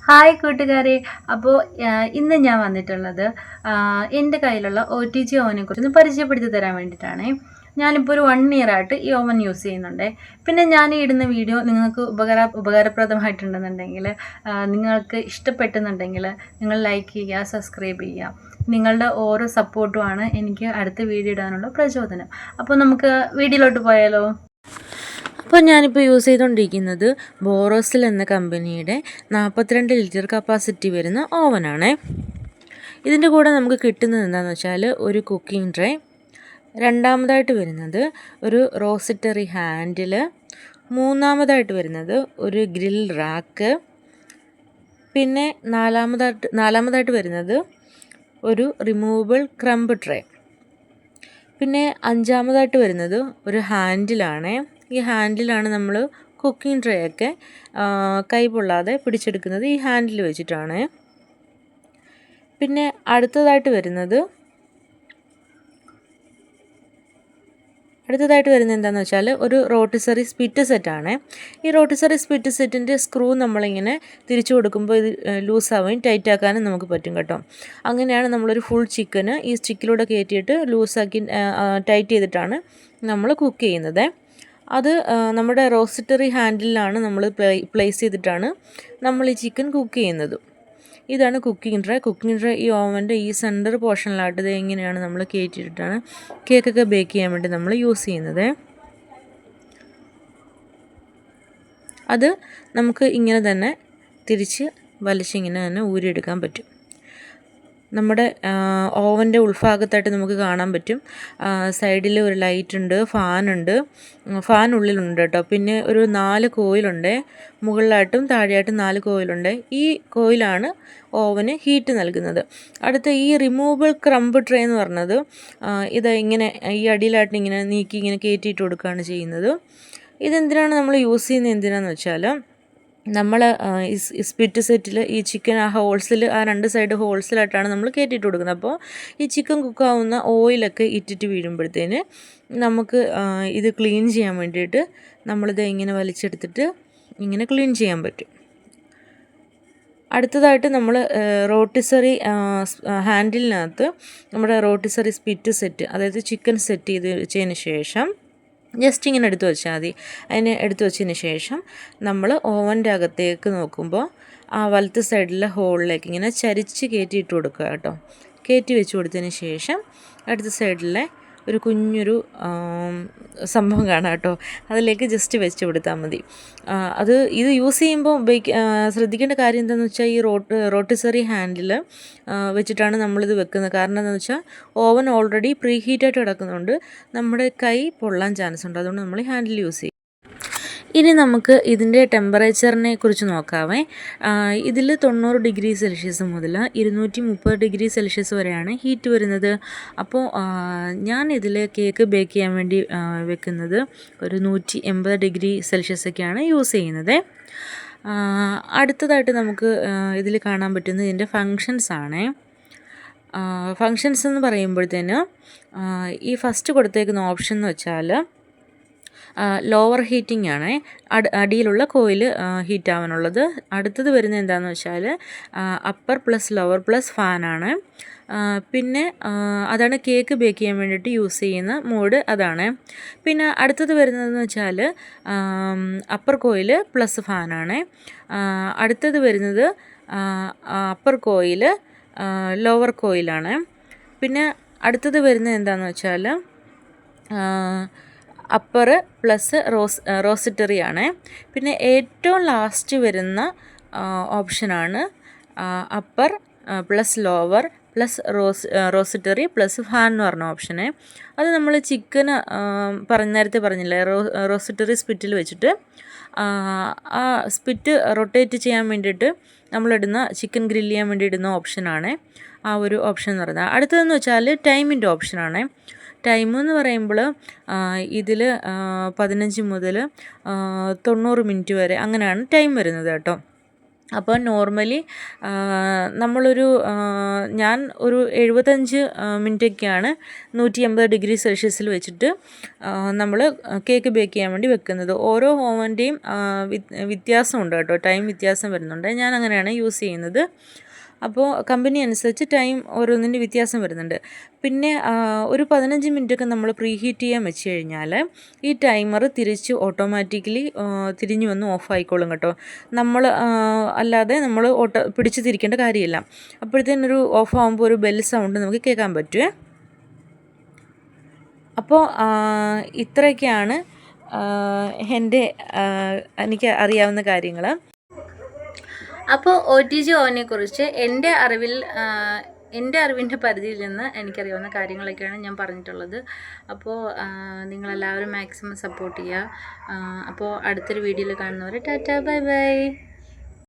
Hi കൂട്ടുകാരെ. അപ്പോൾ ഇന്ന് ഞാൻ വന്നിട്ടുള്ളത് എൻ്റെ കയ്യിലുള്ള OTG ഓവനെ കുറിച്ച് പരിചയപ്പെടുത്തി തരാൻ വേണ്ടിയിട്ടാണ്. ഞാനിപ്പോൾ ഒരു 1 ഇയർ ആയിട്ട് ഈ ഓവൻ യൂസ് ചെയ്യുന്നുണ്ട്. പിന്നെ ഞാൻ ഈ ഇടുന്ന വീഡിയോ നിങ്ങൾക്ക് ഉപകാരപ്രദമായിട്ടുണ്ടെന്നുണ്ടെങ്കിൽ, നിങ്ങൾക്ക് ഇഷ്ടപ്പെട്ടുന്നുണ്ടെങ്കിൽ നിങ്ങൾ ലൈക്ക് ചെയ്യുക, സബ്സ്ക്രൈബ് ചെയ്യുക. നിങ്ങളുടെ ഓരോ സപ്പോർട്ടുമാണ് എനിക്ക് അടുത്ത വീഡിയോ ഇടാനുള്ള പ്രചോദനം. അപ്പോൾ നമുക്ക് വീഡിയോയിലോട്ട് പോയാലോ. അപ്പോൾ ഞാനിപ്പോൾ യൂസ് ചെയ്തുകൊണ്ടിരിക്കുന്നത് ബോറോസിൽ എന്ന കമ്പനിയുടെ 42 ലിറ്റർ കപ്പാസിറ്റി വരുന്ന ഓവനാണ്. ഇതിൻ്റെ കൂടെ നമുക്ക് കിട്ടുന്നത് എന്താണെന്ന് വെച്ചാൽ ഒരു കുക്കിംഗ് ട്രേ, രണ്ടാമതായിട്ട് വരുന്നത് ഒരു റോസിറ്ററി ഹാൻഡിൽ, മൂന്നാമതായിട്ട് വരുന്നത് ഒരു ഗ്രിൽ റാക്ക്, പിന്നെ നാലാമതായിട്ട് വരുന്നത് ഒരു റിമൂവബിൾ ക്രംബ് ട്രേ, പിന്നെ അഞ്ചാമതായിട്ട് വരുന്നത് ഒരു ഹാൻഡിലാണ്. ഈ ഹാൻഡിലാണ് നമ്മൾ കുക്കിംഗ് ട്രേ ഒക്കെ കൈ പൊള്ളാതെ പിടിച്ചെടുക്കുന്നത് ഈ ഹാൻഡിൽ വെച്ചിട്ടാണ്. പിന്നെ അടുത്തതായിട്ട് വരുന്നത് എന്താണെന്ന് വെച്ചാൽ ഒരു റോട്ടിസറി സ്പിറ്റ് സെറ്റാണ്. ഈ റോട്ടിസറി സ്പിറ്റ് സെറ്റിൻ്റെ സ്ക്രൂ നമ്മളിങ്ങനെ തിരിച്ചു കൊടുക്കുമ്പോൾ ഇത് ലൂസാവുകയും ടൈറ്റാക്കാനും നമുക്ക് പറ്റും കേട്ടോ. അങ്ങനെയാണ് നമ്മളൊരു ഫുൾ ചിക്കന് ഈ സ്റ്റിക്കിലൂടെ കയറ്റിയിട്ട് ലൂസാക്കി ടൈറ്റ് ചെയ്തിട്ടാണ് നമ്മൾ കുക്ക് ചെയ്യുന്നത്. അത് നമ്മുടെ റോസിറ്ററി ഹാൻഡിലാണ് നമ്മൾ പ്ലേസ് ചെയ്തിട്ടാണ് നമ്മൾ ഈ ചിക്കൻ കുക്ക് ചെയ്യുന്നത്. ഇതാണ് കുക്കിംഗ് ട്രേ. ഈ ഓവൻ്റെ ഈ സെൻറ്റർ പോർഷനിലായിട്ട് ഇത് എങ്ങനെയാണ് നമ്മൾ കയറ്റിയിട്ടാണ് കേക്കൊക്കെ ബേക്ക് ചെയ്യാൻ വേണ്ടി നമ്മൾ യൂസ് ചെയ്യുന്നത്. അത് നമുക്ക് ഇങ്ങനെ തന്നെ തിരിച്ച് വലിച്ചിങ്ങനെ തന്നെ ഊരിയെടുക്കാൻ പറ്റും. നമ്മുടെ ഓവൻ്റെ ഉൾഭാഗത്തായിട്ട് നമുക്ക് കാണാൻ പറ്റും. സൈഡിൽ ഒരു ലൈറ്റ് ഉണ്ട്, ഫാൻ ഉള്ളിലുണ്ട് കേട്ടോ. പിന്നെ ഒരു 4 കോയിലുണ്ട്, മുകളിലായിട്ടും താഴെയായിട്ടും 4 കോയിലുണ്ട്. ഈ കോയിലാണ് ഓവന് ഹീറ്റ് നൽകുന്നത്. അടുത്ത ഈ റിമൂവബിൾ ക്രംബ് ട്രേ എന്ന് പറഞ്ഞത് ഇത് ഇങ്ങനെ ഈ അടിയിലായിട്ട് ഇങ്ങനെ നീക്കി ഇങ്ങനെ കയറ്റിയിട്ട് കൊടുക്കുകയാണ് ചെയ്യുന്നത്. ഇതെന്തിനാണ് നമ്മൾ യൂസ് ചെയ്യുന്നത് എന്തിനാണെന്ന് വെച്ചാൽ, നമ്മൾ ഈ സ്പിറ്റ് സെറ്റിൽ ഈ ചിക്കൻ ആ 2 സൈഡ് ഹോൾസിലായിട്ടാണ് നമ്മൾ കയറ്റിയിട്ട് കൊടുക്കുന്നത്. അപ്പോൾ ഈ ചിക്കൻ കുക്കാവുന്ന ഓയിലൊക്കെ ഇറ്റിറ്റ് വീഴുമ്പോഴത്തേന് നമുക്ക് ഇത് ക്ലീൻ ചെയ്യാൻ വേണ്ടിയിട്ട് നമ്മളിത് ഇങ്ങനെ വലിച്ചെടുത്തിട്ട് ഇങ്ങനെ ക്ലീൻ ചെയ്യാൻ പറ്റും. അടുത്തതായിട്ട് നമ്മൾ റോട്ടിസറി ഹാൻഡിലിനകത്ത് നമ്മുടെ റോട്ടിസറി സ്പിറ്റ് സെറ്റ്, അതായത് ചിക്കൻ സെറ്റ് ചെയ്ത് വെച്ചതിന് ശേഷം ജസ്റ്റ് ഇങ്ങനെ എടുത്തു വെച്ചാൽ മതി. അതിനെ എടുത്തു വെച്ചതിന് ശേഷം നമ്മൾ ഓവൻ്റെ അകത്തേക്ക് നോക്കുമ്പോൾ ആ വലത്ത് സൈഡിലെ ഹോളിലേക്ക് ഇങ്ങനെ ചരിച്ച് കയറ്റിയിട്ട് കൊടുക്കുക കേട്ടോ. കയറ്റി വെച്ച് കൊടുത്തതിന് ശേഷം അടുത്ത സൈഡിലെ ഒരു കുഞ്ഞൊരു സംഭവം കാണാം കേട്ടോ, അതിലേക്ക് ജസ്റ്റ് വെച്ച് കൊടുത്താൽ മതി. ഇത് യൂസ് ചെയ്യുമ്പോൾ ശ്രദ്ധിക്കേണ്ട കാര്യം എന്താണെന്ന് വെച്ചാൽ, ഈ റോട്ടിസറി ഹാൻഡിൽ വെച്ചിട്ടാണ് നമ്മളിത് വെക്കുന്നത്. കാരണം എന്താണെന്ന് വെച്ചാൽ ഓവൻ ഓൾറെഡി പ്രീ ഹീറ്റായിട്ട് കിടക്കുന്നതുകൊണ്ട് നമ്മുടെ കൈ പൊള്ളാൻ ചാൻസ് ഉണ്ട്. അതുകൊണ്ട് നമ്മൾ ഹാൻഡിൽ യൂസ് ചെയ്യും. ഇനി നമുക്ക് ഇതിൻ്റെ ടെമ്പറേച്ചറിനെ കുറിച്ച് നോക്കാമേ. ഇതിൽ 90 ഡിഗ്രി സെൽഷ്യസ് മുതൽ 230 ഡിഗ്രി സെൽഷ്യസ് വരെയാണ് ഹീറ്റ് വരുന്നത്. അപ്പോൾ ഞാൻ ഇതിൽ കേക്ക് ബേക്ക് ചെയ്യാൻ വേണ്ടി വെക്കുന്നത് ഒരു 180 ഡിഗ്രി സെൽഷ്യസ് ഒക്കെയാണ് യൂസ് ചെയ്യുന്നത്. അടുത്തതായിട്ട് നമുക്ക് ഇതിൽ കാണാൻ പറ്റുന്നത് ഇതിൻ്റെ ഫങ്ഷൻസ് ആണ്. ഫങ്ഷൻസ് എന്ന് പറയുമ്പോഴത്തേന് ഈ ഫസ്റ്റ് കൊടുത്തേക്കുന്ന ഓപ്ഷൻ എന്ന് വെച്ചാൽ ലോവർ ഹീറ്റിംഗ് ആണ്. അടിയിലുള്ള കോയിൽ ഹീറ്റ് ആവാനുള്ളത്. അടുത്തത് വരുന്നത് എന്താണെന്ന് വെച്ചാൽ അപ്പർ പ്ലസ് ലോവർ പ്ലസ് ഫാനാണ്. പിന്നെ അതാണ് കേക്ക് ബേക്ക് ചെയ്യാൻ വേണ്ടിയിട്ട് യൂസ് ചെയ്യുന്ന മോഡ്, അതാണ്. പിന്നെ അടുത്തത് വരുന്നതെന്ന് വെച്ചാൽ അപ്പർ കോയിൽ പ്ലസ് ഫാനാണ്. അടുത്തത് വരുന്നത് അപ്പർ കോയിൽ ലോവർ കോയിലാണ്. പിന്നെ അടുത്തത് വരുന്നത് എന്താണെന്ന് വെച്ചാൽ അപ്പർ പ്ലസ് റോസിറ്ററി ആണ്. പിന്നെ ഏറ്റവും ലാസ്റ്റ് വരുന്ന ഓപ്ഷനാണ് അപ്പർ പ്ലസ് ലോവർ പ്ലസ് റോസിറ്ററി പ്ലസ് ഫാൻ എന്ന് പറഞ്ഞ ഓപ്ഷന്. അത് നമ്മൾ ചിക്കന് നേരത്തെ പറഞ്ഞില്ലേ, റോസിറ്ററി സ്പിറ്റിൽ വെച്ചിട്ട് ആ സ്പിറ്റ് റൊട്ടേറ്റ് ചെയ്യാൻ വേണ്ടിയിട്ട് നമ്മളിടുന്ന ചിക്കൻ ഗ്രില്ല് ചെയ്യാൻ വേണ്ടി ഇടുന്ന ഓപ്ഷനാണ് ആ ഒരു ഓപ്ഷൻ എന്ന് പറയുന്നത്. അടുത്തതെന്ന് വെച്ചാൽ ടൈമിൻ്റെ ഓപ്ഷനാണ്. ടൈം എന്ന് പറയുമ്പോൾ ഇതിൽ 15 മുതൽ 90 മിനിറ്റ് വരെ അങ്ങനെയാണ് ടൈം വരുന്നത് കേട്ടോ. അപ്പോൾ നോർമലി നമ്മളൊരു ഞാൻ ഒരു 75 മിനിറ്റൊക്കെയാണ് 180 ഡിഗ്രി സെൽഷ്യസിൽ വെച്ചിട്ട് നമ്മൾ കേക്ക് ബേക്ക് ചെയ്യാൻ വേണ്ടി വെക്കുന്നത്. ഓരോ ഓവൻ്റെയും വ്യത്യാസമുണ്ട് കേട്ടോ, ടൈം വ്യത്യാസം വരുന്നുണ്ട്. ഞാൻ അങ്ങനെയാണ് യൂസ് ചെയ്യുന്നത്. അപ്പോൾ കമ്പനി അനുസരിച്ച് ടൈം ഓരോന്നിൻ്റെ വ്യത്യാസം വരുന്നുണ്ട്. പിന്നെ ഒരു 15 മിനിറ്റൊക്കെ നമ്മൾ പ്രീ ഹീറ്റ് ചെയ്യാൻ വെച്ച് കഴിഞ്ഞാൽ ഈ ടൈമർ തിരിച്ച് ഓട്ടോമാറ്റിക്കലി തിരിഞ്ഞു വന്ന് ഓഫ് ആയിക്കോളും കേട്ടോ. നമ്മൾ അല്ലാതെ നമ്മൾ പിടിച്ച് തിരിക്കേണ്ട കാര്യമില്ല. അപ്പോഴത്തേനൊരു ഓഫ് ആകുമ്പോൾ ഒരു ബെൽ സൗണ്ട് നമുക്ക് കേൾക്കാൻ പറ്റുമേ. അപ്പോൾ ഇത്രയൊക്കെയാണ് എനിക്ക് അറിയാവുന്ന കാര്യങ്ങൾ. അപ്പോൾ OTG ഓവനെ കുറിച്ച് എൻ്റെ അറിവിൻ്റെ പരിധിയിൽ നിന്ന് എനിക്കറിയാവുന്ന കാര്യങ്ങളൊക്കെയാണ് ഞാൻ പറഞ്ഞിട്ടുള്ളത്. അപ്പോൾ നിങ്ങളെല്ലാവരും മാക്സിമം സപ്പോർട്ട് ചെയ്യുക. അപ്പോൾ അടുത്തൊരു വീഡിയോയിൽ കാണുന്നവരെ ടാറ്റാ ബൈ ബൈ.